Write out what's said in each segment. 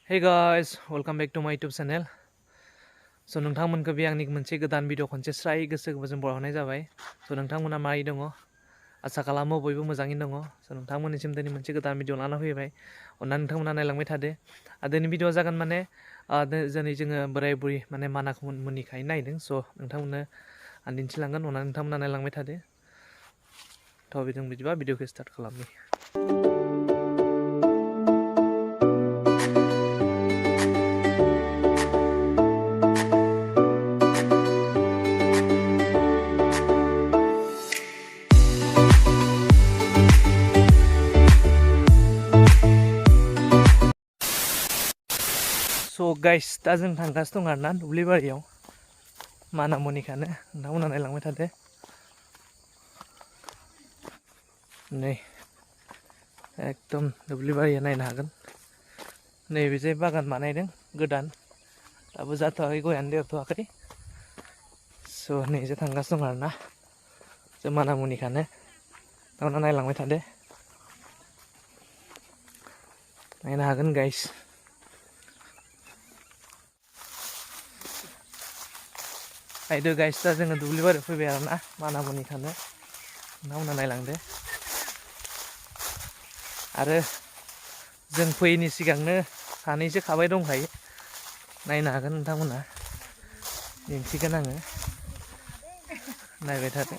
Hey guys, welcome back to my YouTube channel. So नोंथांमोनखौ बे आंनि मोनसे गोदान भिडिअ खनसे स्राय गोसो गोजोन बरायहरनाय जाबाय. So नोंथांमोना मारै दङ? आसा खालामो बयबो मोजाङैनो दङ. So नोंथांमोननिसिम दिनै मोनसे गोदान भिडिअ लाना फैबाय. अन्नानै नोंथांमोना नायलांबाय थादो. दिनै भिडिअ जागोन माने दिनै जोङो बोराय बुरि माने मानाखौ मुनि खाहैनो नागिरदों. So नोंथांमोननो आं दिन्थिलांगोन. अन्नानै नोंथांमोना नायलांबाय थादो. थ' बिदिबा भिडिअखौ स्टार्ट खालामनि. So guys, दा जों थांगासिनो दं आरोना दुब्लिबारियाव माना मुनि खानो. नोंथांमोना नायलांबाय थादो. नै एकदम दुब्लिबारिया नायनो हागोन. नैबे जे बागान बानायदों गोदान, दाबो जाथ'वाखै, गयानो देरथ'वाखै. स' नै जे थांगासिनो दं आरोना जों माना मुनि खानो. नोंथांमोना नायलांबाय थादो. नायनो हागोन गाइस. नायदो गाइस, दा जोङो दुब्लिबारियाव फैबाय आरोना माना मुनि खानो. नोंथांमोना नायलांदो. आरो जों फैयैनि सिगांनो सानैसो खाबाय दंखायो. नायनो हागोन नोंथांमोना. दिन्थिगोन आङो. नायबाय थादो.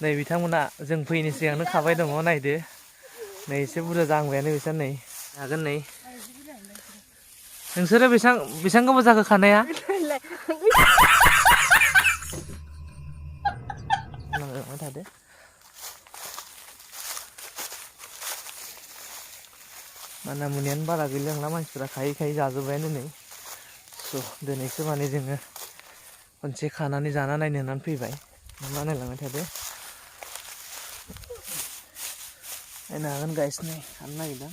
नै बिथांमोना जों फैयैनि सिगांनो खाबाय दङ. नायदो, नै एसे बुरजा जाहांबायानो बिसोर. नै हागोन. नै नोंसोरो बेसेबां गोबाव जाखो खानाया? नायलांबाय थादो. माना मुनियानो बारा गैलांला, मानसिफोरा खायै जाजोब्बायानो नै. स' दिनैसो माने जोङो खनसे खानानै जाना नायनो होननानै फैबाय. नायलांबाय थादो. नायनो हागोन गाइस. नै खानो नागिरदों.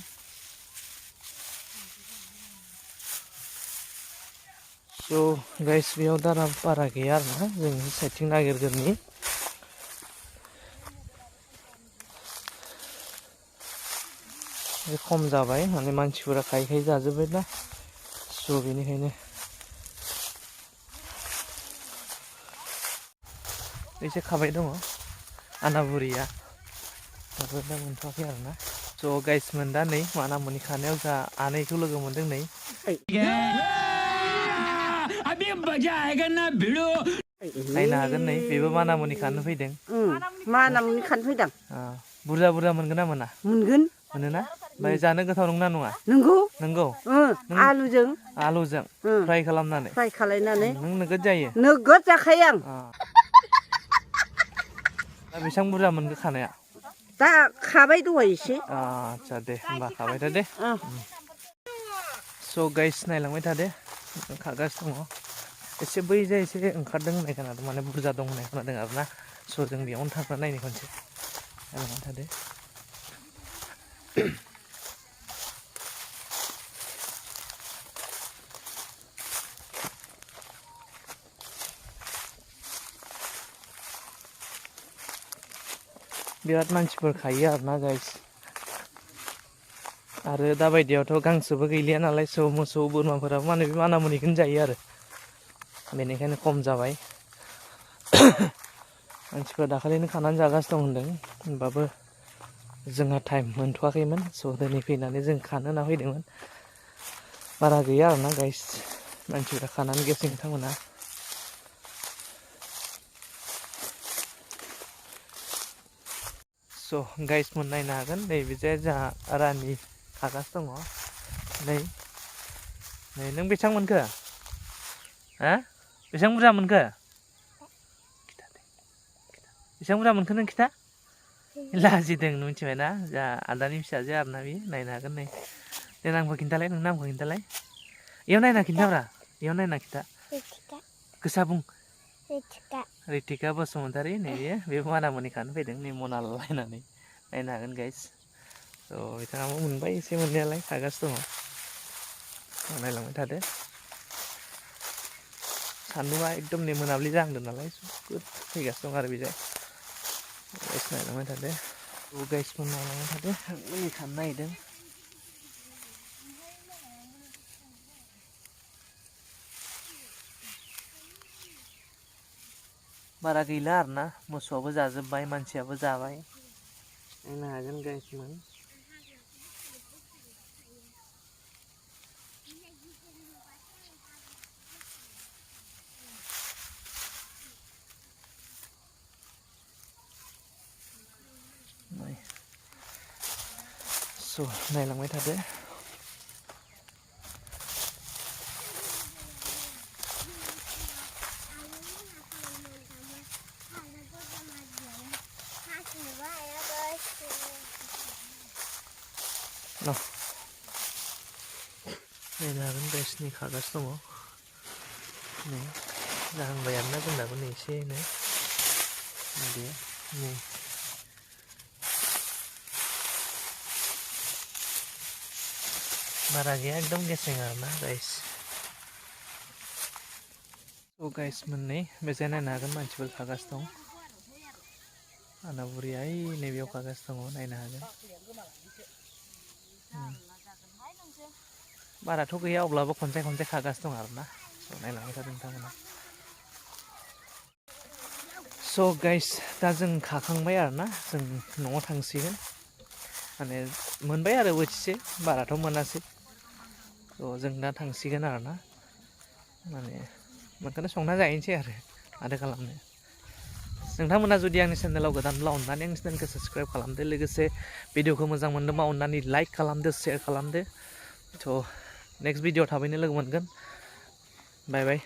स' गाइस, बेयाव बारा गैया आरोना, जोंनि साइडथिं नागिरगोरनि. खम जाबाय, माने मानसिफोरा खायै जाजोब्बाय ना. स' बेनिखायनो एसे खाबाय दङ आना बुरिया, दाबो दा मोनथ'वाखै आरोना. स' गाइसमोन, दा नै माना मुनि खानायाव जा आनैखौ लोगो मोनदों. नै नायनो हागोन. नै बेबो माना मुनि खानो फैदों. माना मुनि खानो फैदों. बुरजा मोनगोन ना मोना? मोनगोन. मोनोना? ओमफ्राय जानो गोथाव नंगौना नङा? नंगौ. आलुजों फ्राय खालामनानै नों नोगोद जायो? नोगोद जाखायो आं. दा बेसेबां बुरजा मोनखो खानाया? दा खाबाय दहाय एसे. आदसा दे, होमबा खाबाय था दे. स' गाइस, नायलांबाय थादो. खागासिनो दङ. एसे बैजाय एसे ओंखारदों होननाय खोनादों, माने बुरजा दं होननाय खोनादों आरोना. स' जों बेयावनो थांना नायनो खनसे. नायलांबाय थादो. बिराद मानसिफोर खायो आरोना गाइस. आरो दा बायदियावथ' गांसोबो गैलिया नालाय, स' मोसौ बोरमाफोराबो माने बे माना मुनिखौनो जायो आरो. बेनिखायनो खम जाबाय. मानसिफोरा दाखालिनो खानानै जागासिनो दं होनदों, होमबाबो जोंहा टाइम मोनथ'वाखैमोन. स' दिनै फैनानै जों खानो होनना फैदोंमोन. बारा गैया आरोना गाइस, मानसिफोरा खानानै गेसिं बिथांमोना. स' गाइसमोन, नायनो हागोन. नैबे जे जोंहा रानि खागासिनो दङ. नै नों बेसेबां मोनखो? बेसेबां बुरजा मोनखो? बेसेबां बुरजा मोनखो नों खिथा? लाजिदों, मिथिबायना? जा आदानि फिसाजो आरोना बे. नायनो हागोन. नै दे, नामखौ खिन्थालाय, नों नामखौ खिन्थालाय. इयाव नायना खिन्थाब्रा, इयाव नायना खिन्था. गोसा बुं. रितिका बसुमतारी. नै बेबो माना मुनि खानो फैदों, नै मना लायनानै. नायनो हागोन गाइस. स' बिथाङाबो मोनबाय एसे मोननायालाय, खागासिनो दङ. नायलांबाय थादो. सान्दुङा एकदम नै मोनाबिलि जाहांदों नालाय, फैगासिनो दं आरो बेजाय. नायलांबाय थादो. गाइसफोर नायलांबाय थादो मुलि खानो नागिरदों बारा गैला आरोना मोसौआबो जाजोब्बाय मानसियाबो जाबाय नायनो हागोन गाइसमोन स' नायलांबाय थादो नायनो हागोन गाइसनि खागासिनो दङ नै जाहांबाय आरोना जोंनाबो नै एसेनो दे नै बारा गैया एकदम गेसें आरोना गाइस स' गाइसमोन नै बेजाय नायनो हागोन मानसिफोर खागासिनो दं आना बुरिया ओइ नैबेयाव खागासिनो दङ नायनो हागोन बाराथ' गैया अब्लाबो खनसे खनसे खागासिनो दं आरोना स' नायलांबाय थादों नोंथांमोना स' गाइस दा जों खाखांबाय आरोना जों न'आव थांसिगोन माने मोनबाय आरो बोथिसे बाराथ' मोनासै स' जों दा थांसिगोन आरोना माने मोनखौनो संना जाहैनोसै आरो माथो खालामनो नोंथांमोना जुदि आंनि चेनेलाव गोदानब्ला अननानै आंनि चेनेलखौ साबस्क्राइब खालामदो लोगोसे भिडिअखौ मोजां मोनदोंबा अननानै लाइक खालामदो शेयार खालामदो थ' नेक्स्ट भिडिअ थाबैनो लोगो मोनगोन बाय बाय